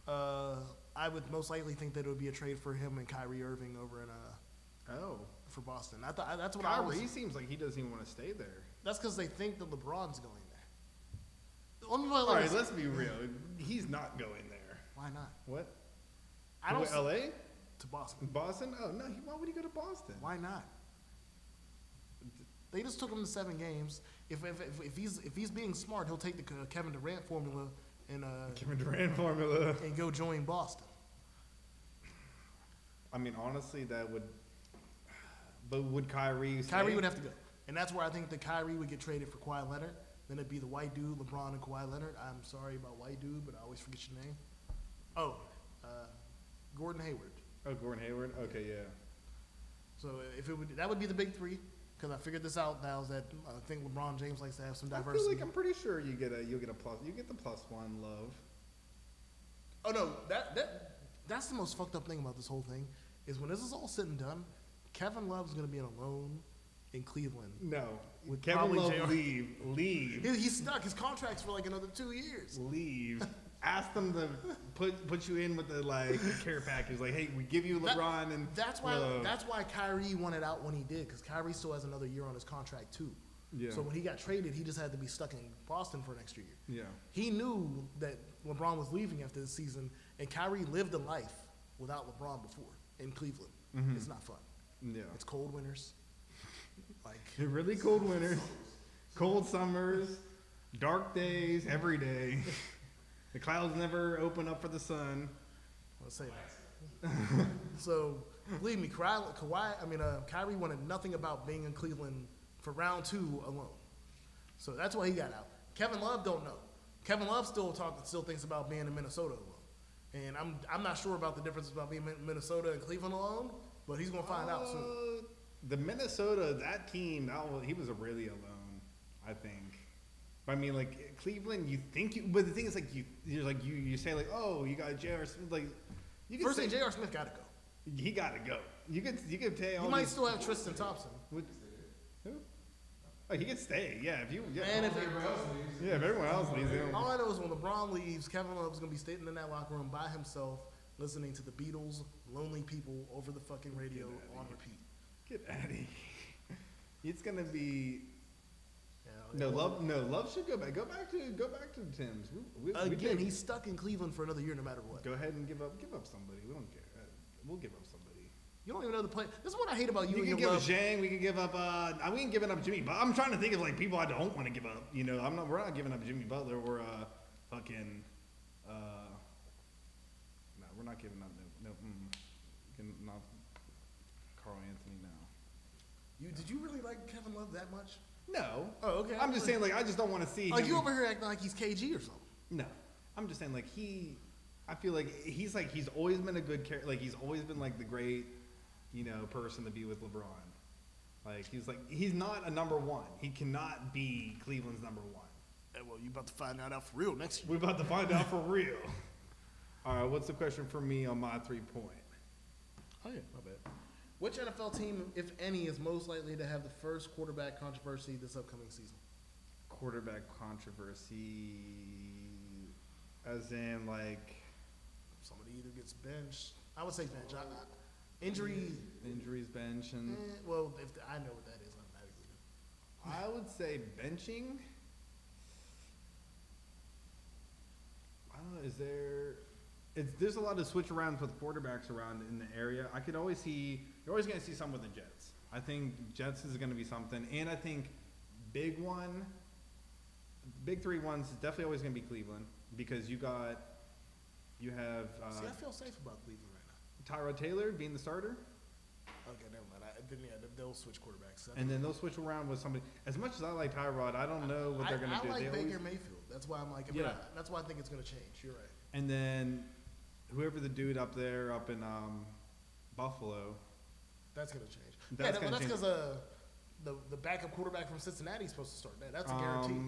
I would most likely think that it would be a trade for him and Kyrie Irving over in for Boston. I thought that's what Kyrie seems like he doesn't even want to stay there. That's because they think that LeBron's going there. All right, let's be real. He's not going there. Why not? What? I don't. LA? To Boston. Boston? Oh no! Why would he go to Boston? Why not? They just took him to 7 games. If he's being smart, he'll take the Kevin Durant formula and and go join Boston. I mean, honestly, that would. But would Kyrie? Kyrie would have to go, and that's where I think that Kyrie would get traded for Kawhi Leonard. Then it'd be the white dude, LeBron and Kawhi Leonard. I'm sorry about white dude, but I always forget your name. Gordon Hayward. Oh, Gordon Hayward. Okay, yeah. So that would be the big three. Because I figured this out now is that I think LeBron James likes to have some diversity. I feel like I'm pretty sure you'll get a plus. You get the +1 love. Oh no, that's the most fucked up thing about this whole thing is when this is all said and done, Kevin Love's gonna be alone in Cleveland. No, with Kevin Love leave. He's stuck. His contract's for like another 2 years. Leave. Ask them to put you in with the care package. Like, hey, we give you LeBron and that's why Kyrie wanted out when he did, because Kyrie still has another year on his contract too. Yeah. So when he got traded, he just had to be stuck in Boston for an extra year. Yeah. He knew that LeBron was leaving after this season, and Kyrie lived a life without LeBron before in Cleveland. Mm-hmm. It's not fun. Yeah. It's cold winters. Really cold winters, cold summers, dark days every day. The clouds never open up for the sun. Let's say that. So, believe me, Kyrie wanted nothing about being in Cleveland for round 2 alone. So that's why he got out. Kevin Love don't know. Kevin Love still thinks about being in Minnesota alone. And I'm not sure about the difference about being in Minnesota and Cleveland alone, but he's gonna find out soon. The Minnesota, that team, he was really alone, I think. I mean, Cleveland, but the thing is, you say oh, you got J.R. Smith, First thing, J.R. Smith got to go. He got to go. You could tell. You might still have Tristan Thompson. Who? Oh, he could stay. Yeah, if everyone else leaves, all I know is when LeBron leaves, Kevin Love's gonna be sitting in that locker room by himself, listening to the Beatles' "Lonely People" over the fucking radio on repeat. Get out of here. It's gonna be. Love should go back. Go back to the Timbs. He's stuck in Cleveland for another year, no matter what. Go ahead and give up somebody. We don't care. We'll give up somebody. You don't even know the play. This is what I hate about you. We can give up Zhang. We can give up. We ain't giving up Jimmy. But I'm trying to think of people I don't want to give up. We're not giving up Jimmy Butler or fucking. No, we're not giving up. Not Carl Anthony now. Did you really like Kevin Love that much? No. Oh, okay. I'm just saying, I just don't want to see. You over here acting like he's KG or something. No, I'm just saying, I feel like he's always been a good character. He's always been the great, person to be with LeBron. He's not a number 1. He cannot be Cleveland's number 1. Hey, well, you about to find out for real next year. We're about to find out for real. All right, what's the question for me on my 3-point? Oh yeah, my bad. Which NFL team, if any, is most likely to have the first quarterback controversy this upcoming season? Quarterback controversy, as in somebody either gets benched. I would say bench. Injuries, bench, and well, if I know what that is, I would say benching. I don't know. There's a lot of switch arounds with quarterbacks around in the area. I could always see. You're always going to see some with the Jets. I think Jets is going to be something, and I think big three ones is definitely always going to be Cleveland because you have. See, I feel safe about Cleveland right now. Tyrod Taylor being the starter. Okay, never mind. They'll switch quarterbacks. And then they'll switch around with somebody. As much as I like Tyrod, I don't know what they're going to do. I like Baker Mayfield. That's why I'm like, that's why I think it's going to change. You're right. And then whoever the dude up in Buffalo. That's going to change. That's because the backup quarterback from Cincinnati is supposed to start that. That's a guarantee.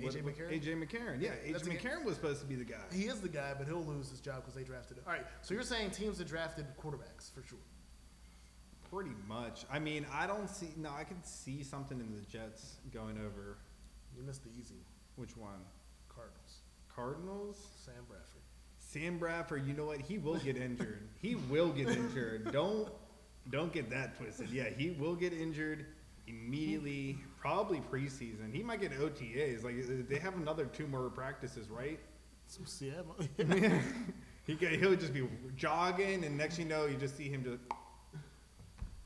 AJ McCarron? AJ McCarron. Yeah, AJ McCarron was supposed to be the guy. He is the guy, but he'll lose his job because they drafted him. All right, so you're saying teams that drafted quarterbacks for sure. Pretty much. I mean, I can see something in the Jets going over. You missed the easy one. Which one? Cardinals? Sam Bradford, you know what? He will get injured. He will get injured. Don't get that twisted. Yeah, he will get injured immediately, probably preseason. He might get OTAs. Like, they have another 2 more practices, right? Yeah. He'll just be jogging, and next you know, you just see him just...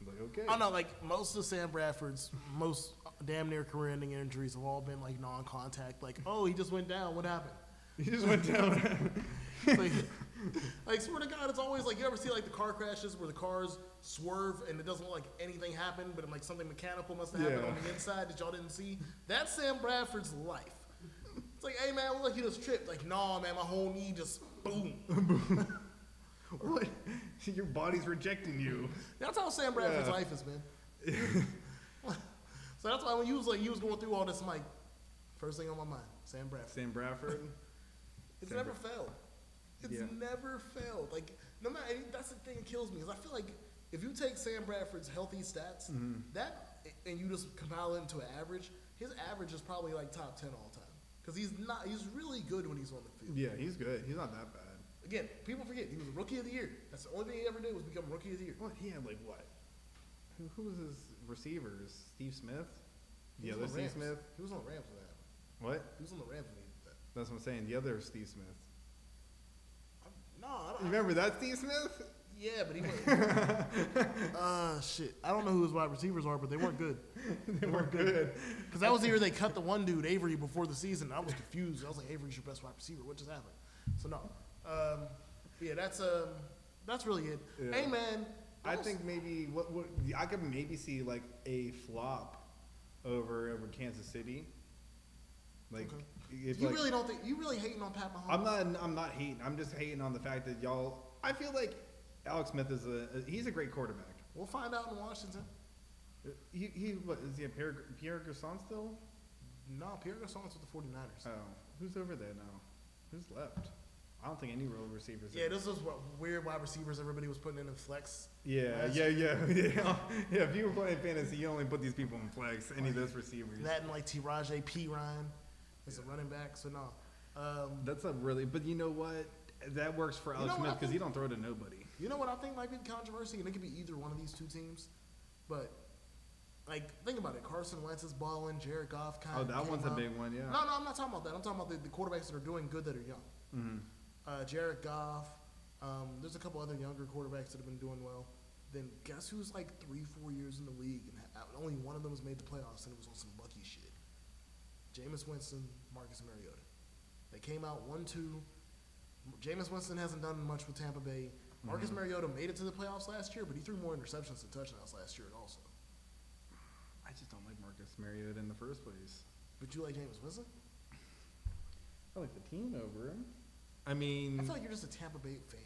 Like, okay. Oh no, like most of Sam Bradford's most damn near career-ending injuries have all been like non-contact. Like, oh, he just went down. What happened? He just went down. like swear to God, it's always like you ever see like the car crashes where the cars swerve and it doesn't look like anything happened, but like something mechanical must have happened on the inside that y'all didn't see. That's Sam Bradford's life. It's like, hey man, look like you just tripped. Like, nah, man, my whole knee just boom. What? Your body's rejecting you. That's how Sam Bradford's life has been. So that's why when you was going through all this, I'm like, first thing on my mind, Sam Bradford. It's never failed. It's never failed. Like, no matter, that's the thing that kills me, is I feel like if you take Sam Bradford's healthy stats, and you just compile it into an average, his average is probably like top 10 all time. Because he's really good when he's on the field. Yeah, he's good. He's not that bad. Again, people forget he was a rookie of the year. That's the only thing he ever did was become rookie of the year. Well, he had like what? Who was his receivers? Steve Smith? The other Steve Smith? He was on the Rams when that happened. What? He was on the Rams when he did that. That's what I'm saying. The other Steve Smith. No, I don't. You remember that Steve Smith? Yeah, but he wasn't. Shit. I don't know who his wide receivers are, but they weren't good. They weren't good. Because that was the year they cut the one dude, Avery, before the season. I was confused. I was like, Avery's your best wide receiver. What just happened? So, no. Yeah, that's really it. Yeah. Hey, man. I think maybe I could maybe see like a flop over Kansas City. Like, you really don't think you really hating on Pat Mahomes? I'm not hating. I'm just hating on the fact that y'all. I feel like Alex Smith he's a great quarterback. We'll find out in Washington. What is he a Pierre Garçon still? No, Pierre Garçon's with the 49ers. Oh, who's over there now? Who's left? I don't think any real receivers. Yeah, this is what weird wide receivers everybody was putting in flex. Yeah. If you were playing fantasy, you only put these people in flex. Any of those receivers. That and like Tiraje P. Ryan as a running back. So no. That's a really. But you know what? That works for Alex Smith because he don't throw to nobody. You know what I think might be the controversy, and it could be either one of these two teams, but. Like, think about it. Carson Wentz is balling. Jared Goff kind of. Oh, that one's a big one, yeah. No, I'm not talking about that. I'm talking about the quarterbacks that are doing good that are young. Mm-hmm. Jared Goff. There's a couple other younger quarterbacks that have been doing well. Then guess who's like 3-4 years in the league and only one of them has made the playoffs and it was on some lucky shit. Jameis Winston, Marcus Mariota. They came out 1-2. Jameis Winston hasn't done much with Tampa Bay. Marcus Mariota made it to the playoffs last year, but he threw more interceptions than touchdowns last year also. I just don't like Marcus Mariota in the first place. But you like Jameis Winston? I like the team over him. I mean, I feel like you're just a Tampa Bay fan.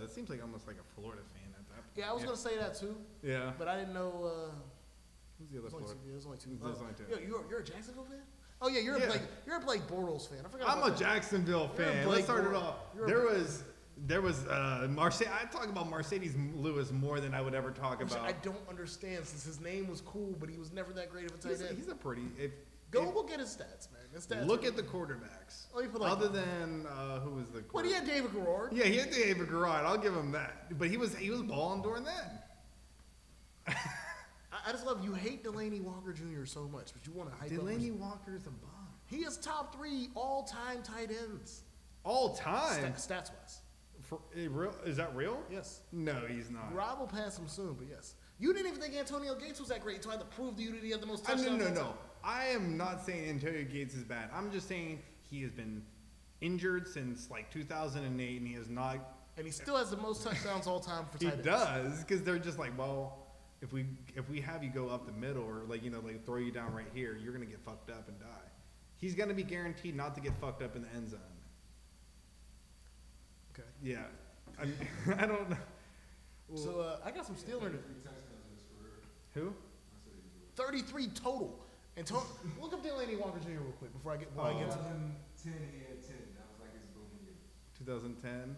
It seems like almost like a Florida fan at that point. Yeah, I was gonna say that too. Yeah. But I didn't know. Who's the other Florida? There's only two. There's only two. You're a Jacksonville fan? Oh yeah, you're a Blake Bortles fan. I forgot. I'm a Jacksonville fan. Let's start it off. There was I talk about Mercedes Lewis more than I would ever talk about. I don't understand since his name was cool, but he was never that great of a tight end. He's a pretty. Look at his stats, man. His stats look at the quarterbacks. Other than who was the? Well, he had David Garrard. Yeah, he had David Garrard. I'll give him that. But he was balling during that. I just love you hate Delaney Walker Jr. so much, but you want to hype Delaney up. Walker's a bum. He is top 3 all-time tight ends. All time? Stats-wise. Is that real? Yes. No, he's not. Rob will pass him soon, but yes. You didn't even think Antonio Gates was that great until I had to prove to you that he had the most touchdowns. No. I am not saying Antonio Gates is bad. I'm just saying he has been injured since like 2008, and he has not. And he still has the most touchdowns all time for tight ends. He does, because they're just like, well, if we have you go up the middle or like throw you down right here, you're gonna get fucked up and die. He's gonna be guaranteed not to get fucked up in the end zone. Okay. Yeah. I don't know. So I got some Steelers. Who? 33 total. And look up Delaney Walker Jr. real quick before I get. 2010, he had 10. That was like his booming year. 2010.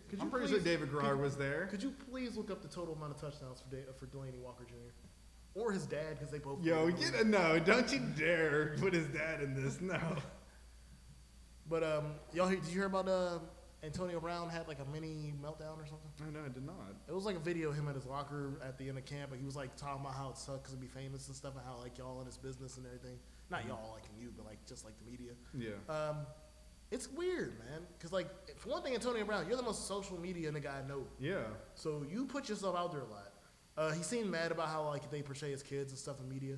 Could I'm you pretty please- sure David Garrard was there. Could you please look up the total amount of touchdowns for Delaney Walker Jr. or his dad, because they both. Yo, no! Don't you dare put his dad in this. No. But y'all, did you hear about Antonio Brown had like a mini meltdown or something? Oh, no, I did not. It was like a video of him at his locker at the end of camp, but he was like talking about how it sucks to be famous and stuff, and how like y'all in his business and everything. Not y'all like you, but like just like the media. Yeah. It's weird, man, because like for one thing, Antonio Brown, you're the most social media nigga I know. Yeah. So you put yourself out there a lot. He seemed mad about how like they portray his kids and stuff in media.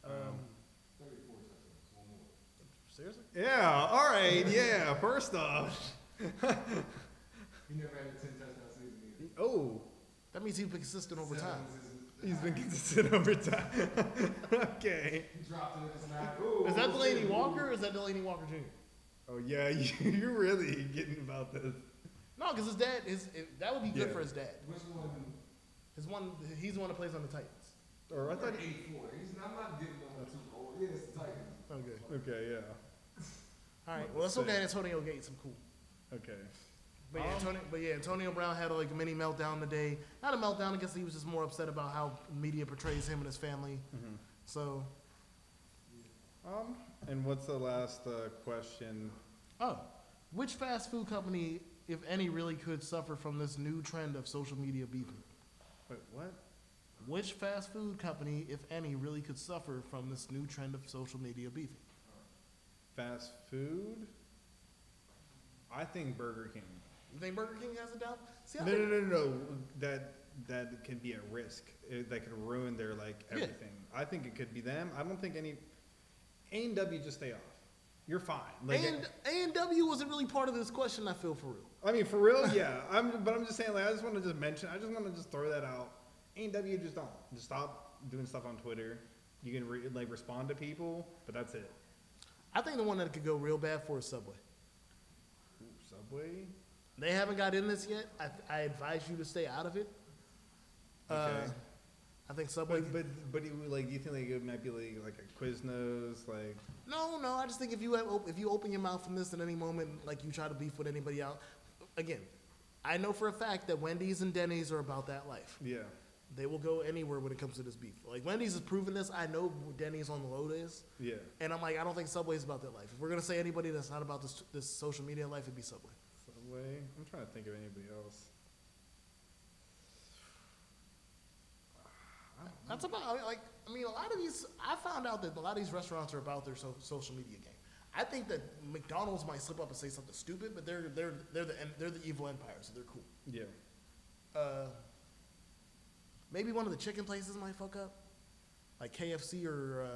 34 touchdowns, one more. Seriously? Yeah. All right. Yeah. First off. He never had a 10 touchdown season either. Oh. That means he's been consistent over time. He's been consistent over time. Okay. He dropped it in his lap. Ooh, Is that Delaney Walker or is that Delaney Walker Jr.? Oh yeah, you're really getting about this. No, because his dad that would be good Yeah. for his dad. Which one? He's the one that plays on the Titans. Or I thought. 8-4. I'm not getting on too old. Yeah, it's the Titans. Okay. Okay. Yeah. All right. Well, let's look at Antonio Gates. I'm cool. Okay. But yeah, Antonio Brown had like a mini meltdown today. Not a meltdown. I guess he was just more upset about how media portrays him and his family. Mm-hmm. So. And what's the last question? Oh, which fast food company, if any, really could suffer from this new trend of social media beefing? Wait, what? Which fast food company, if any, really could suffer from this new trend of social media beefing? Fast food? I think Burger King. You think Burger King has a doubt? See, I No, think- no, no, no. That could be at risk. That could ruin their like Yeah. everything. I think it could be them. I don't think any. A&W, just stay off. You're fine. Like, And A&W wasn't really part of this question, I feel, for real. I mean, for real, yeah. But I'm just saying, like, I just want to just mention. I just want to just throw that out. A&W, just don't. Just stop doing stuff on Twitter. You can respond to people, but that's it. I think the one that could go real bad for is Subway. Ooh, Subway. They haven't got in this yet. I advise you to stay out of it. Okay. I think Subway. But do you think like it might be like a Quiznos like? No. I just think if you open your mouth from this at any moment, like you try to beef with anybody out, again, I know for a fact that Wendy's and Denny's are about that life. Yeah. They will go anywhere when it comes to this beef. Like Wendy's has proven this. I know Denny's on the low days. Yeah. And I'm like, I don't think Subway's about that life. If we're gonna say anybody that's not about this social media life, it'd be Subway. Subway. I'm trying to think of anybody else. That's about I mean, a lot of these. I found out that a lot of these restaurants are about their social media game. I think that McDonald's might slip up and say something stupid, but they're the evil empire, so they're cool. Yeah. Maybe one of the chicken places might fuck up, like KFC or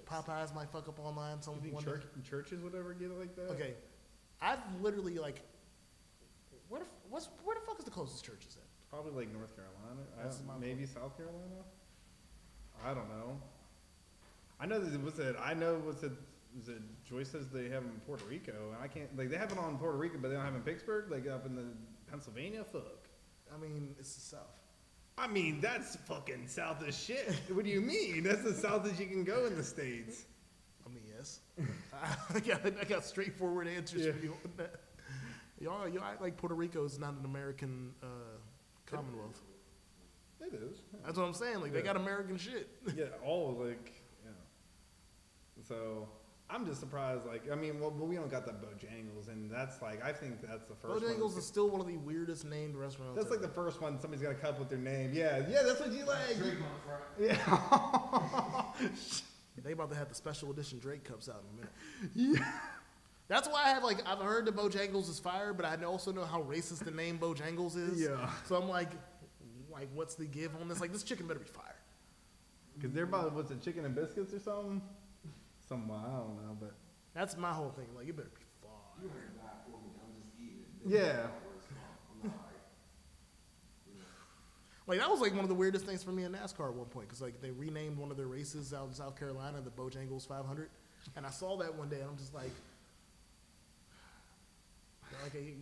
Popeyes might fuck up online. You think churches would ever get it like that? Okay, I've literally like, where the fuck is the closest churches at? Probably like North Carolina. Maybe South Carolina. I don't know. I know that Joyce says they have them in Puerto Rico, and I can't they have it on Puerto Rico, but they don't have it in Pittsburgh, like up in the Pennsylvania. Fuck. I mean, it's the South. I mean, that's fucking south as shit. What do you mean? That's the south as you can go in the States. I mean, yes. I got straightforward answers for you on that. Y'all act like Puerto Rico is not an American Commonwealth. It is. That's what I'm saying. Like, they got American shit. Yeah, all like, yeah. So, I'm just surprised. Like, I mean, well, we don't got that Bojangles, and that's like, I think that's the first one. Bojangles is still one of the weirdest named restaurants. That's like the first one somebody's got a cup with their name. Yeah, that's what you like. Drake on front. Yeah. They about to have the special edition Drake cups out in a minute. Yeah. That's why I have I've heard the Bojangles is fire, but I also know how racist the name Bojangles is. Yeah. So I'm like, what's the give on this? Like, this chicken better be fire. Because they're about, what's it, chicken and biscuits or something? Something, I don't know, but. That's my whole thing. Like, it better be fire. You don't have to die for me. I'm just eating. Yeah. I'm not like, you know. Like, that was like one of the weirdest things for me in NASCAR at one point, because like they renamed one of their races out in South Carolina the Bojangles 500, and I saw that one day, and I'm just like,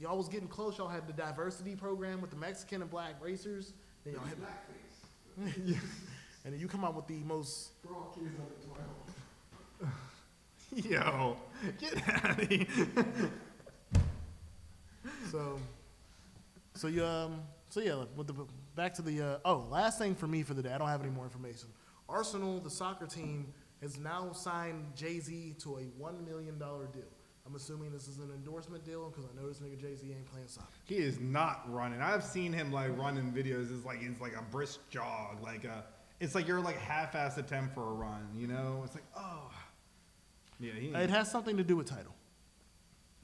y'all was getting close. Y'all had the diversity program with the Mexican and black racers. Then y'all had Blackface. and then you come out with the most. For all kids under 12. Yo, get out of here. So yeah, with the back to the last thing for me for the day. I don't have any more information. Arsenal, the soccer team, has now signed Jay-Z to a $1 million deal. I'm assuming this is an endorsement deal because I know this nigga Jay-Z ain't playing soccer. He is not running. I've seen him like running videos. It's like a brisk jog. It's like you're like half-assed attempt for a run. You know? It's like, oh. Yeah. It has something to do with title.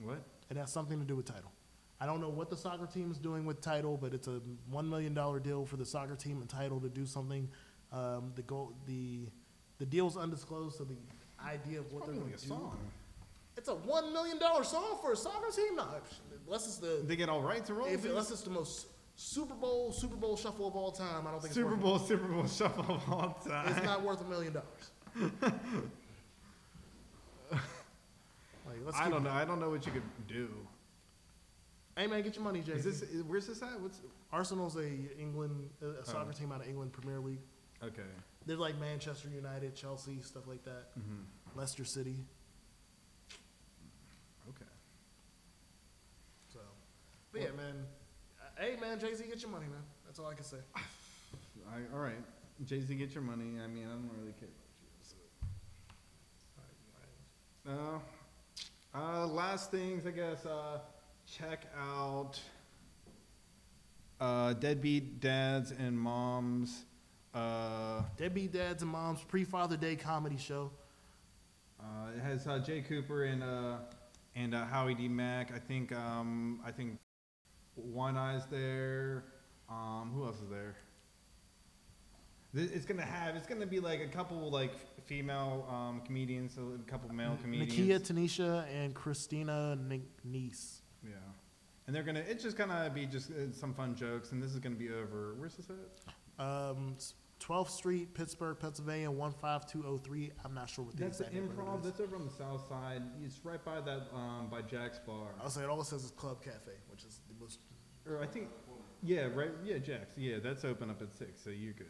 What? It has something to do with title. I don't know what the soccer team is doing with title, but it's a $1 million deal for the soccer team and title to do something. The deal's undisclosed, so the idea of what they're going to do. Song. It's a $1 million song for a soccer team? No, unless it's the They get all rights and royalties. unless it's the most Super Bowl shuffle of all time. I don't think Super Bowl shuffle of all time. it's not worth $1 million. I don't know. I don't know what you could do. Hey man, get your money, Jay. Where's this at? What's Arsenal's a soccer team out of England Premier League. okay? They're like Manchester United, Chelsea, stuff like that. Mm-hmm. Leicester City. Okay. So, but yeah, man. Hey man, Jay-Z, get your money, man. That's all I can say. All right. Jay-Z, get your money. I mean, I don't really care about you. So. Last things, I guess. Check out Deadbeat Dads and Moms. Deadbeat Dads and Moms pre-Father Day comedy show. It has Jay Cooper and Howie D. Mack. I think One Eye's there. Who else is there? It's gonna be like a couple like female comedians, so a couple male comedians. Nakia, Tanisha, and Christina Niece. Yeah, and it's just gonna be just some fun jokes, and this is gonna be over. Where's this at? 12th Street, Pittsburgh, Pennsylvania, 15203. I'm not sure what the That's the exact number Improv. is. That's over on the south side. It's right by that by Jack's Bar. I'll say it all it says is Club Cafe, which is the most. Or I think, yeah, right, yeah, Jack's. Yeah, that's open up at 6, so you're good.